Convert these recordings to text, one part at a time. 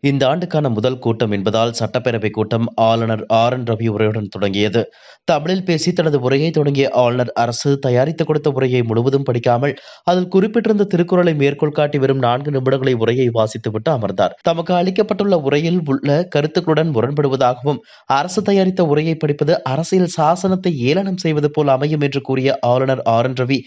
இந்த ஆண்டுக்கான முதல் கூட்டம் என்பதால் சட்டப்பேரவை கூட்டம் ஆளுநர் ரவி உரையுடன் தொடங்கியது. தமிழில் பேசி தனது உரையை தொடங்கிய ஆளுநர் அரசு தயாரித்து கொடுத்த உரையை முழுவதும் படிக்காமல் அதில் குறிப்பிட்டிருந்த திருக்குறளை மேற்கோள் காட்டி வெறும் 4 நிமிடங்களை உரையை வாசித்துவிட்டு அமர்ந்தார். தமக்கு அளிக்கப்பட்டுள்ள உரையில் உள்ள கருத்துக்களுடன் முரண்படுவதாகவும் அரசு தயாரித்த உரையை படிப்பது அரசியல் சாசனத்தை ஏளனம் செய்வது போல் அமையும் என்று கூறிய ஆளுநர் ரவி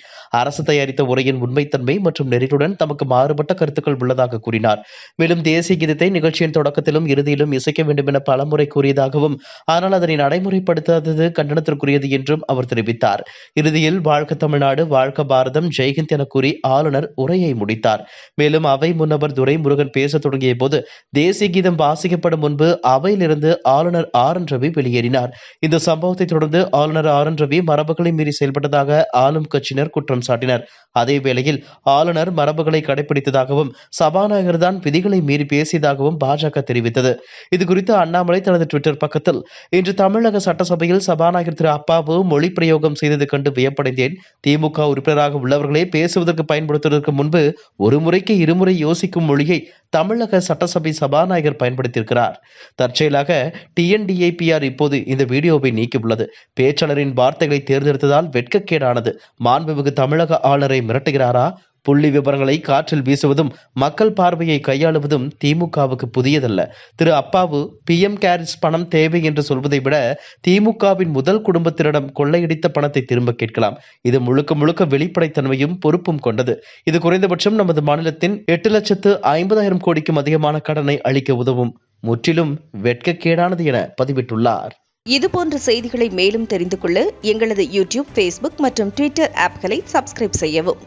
அரசு தயாரித்த உரையின் உண்மைத்தன்மை மற்றும் நெறிகளுடன் தமக்கு மாறுபட்ட கருத்துக்கள் உள்ளதாக கூறினார். மேலும் தேசிய கீதத்தை நிகழ்ச்சியின் தொடக்கத்திலும் இறுதியிலும் இசைக்க வேண்டும் என பலமுறை கூறியதாகவும் ஆனால் அதனை நடைமுறைப்படுத்தாதது கண்டனத்திற்குரியது என்றும் அவர் தெரிவித்தார். இறுதியில் வாழ்க தமிழ்நாடு, வாழ்க பாரதம், ஜெய்ஹிந்த் என கூறி ஆளுநர் உரையை முடித்தார். மேலும் அவை முன்னவர் துரைமுருகன் பேச தொடங்கிய போது தேசிய கீதம் வாசிக்கப்படும் முன்பு அவையிலிருந்து ஆளுநர் ரவி வெளியேறினார். இந்த சம்பவத்தை தொடர்ந்து ஆளுநர் ரவி மரபுகளை மீறி செயல்பட்டதாக ஆளும் கட்சியினர் குற்றம் சாட்டினர். அதே வேளையில் ஆளுநர் மரபுகளை கடைபிடித்ததாகவும் சபாநாயகர் தான் விதிகளை மீறி பேசியதாகவும் பாஜக தெரிவித்தது. இதுகுறித்து அண்ணாமலை தனது ட்விட்டர் பக்கத்தில் இன்று தமிழக சட்டசபையில் சபாநாயகர் திரு அப்பாவு மொழி பிரயோகம் செய்தது கண்டு வியப்படைந்தேன். திமுக உறுப்பினராக உள்ளவர்களே பேசுவதற்கு பயன்படுத்துவதற்கு முன்பு ஒரு முறைக்கு இருமுறை யோசிக்கும் மொழியை தமிழக சட்டசபை சபாநாயகர் பயன்படுத்தியிருக்கிறார். தற்செயலாக டிஎன்டிஐபிஆர் இப்போது இந்த வீடியோவை நீக்கியுள்ளது. பேச்சாளரின் வார்த்தைகளை தேர்ந்தெடுத்ததால் வெட்கக்கேடானது. மாண்புமிகு தமிழக ஆளுநரை மிரட்டுகிறாரா? புள்ளி விவரங்களை காற்றில் வீசுவதும் மக்கள் பார்வையை கையாளுவதும் திமுகவுக்கு புதியதல்ல. திரு அப்பாவு PM கேர்ஸ் பணம் தேவை என்று சொல்வதை விட திமுகவின் முதல் குடும்பத்தினரிடம் கொள்ளையடித்த பணத்தை திரும்ப கேட்கலாம். இது முழுக்க முழுக்க வெளிப்படைத்தன்மையும் பொறுப்பும் கொண்டது. இது குறைந்தபட்சம் நமது மாநிலத்தின் 8,50,000 கோடிக்கும் அதிகமான கடனை அளிக்க உதவும். முற்றிலும் வெட்கக்கேடானது என பதிவிட்டுள்ளார். இதுபோன்ற செய்திகளை மேலும் தெரிந்து கொள்ள எங்களது யூடியூப், Facebook மற்றும் Twitter ஆப்களை சப்ஸ்கிரைப் செய்யவும்.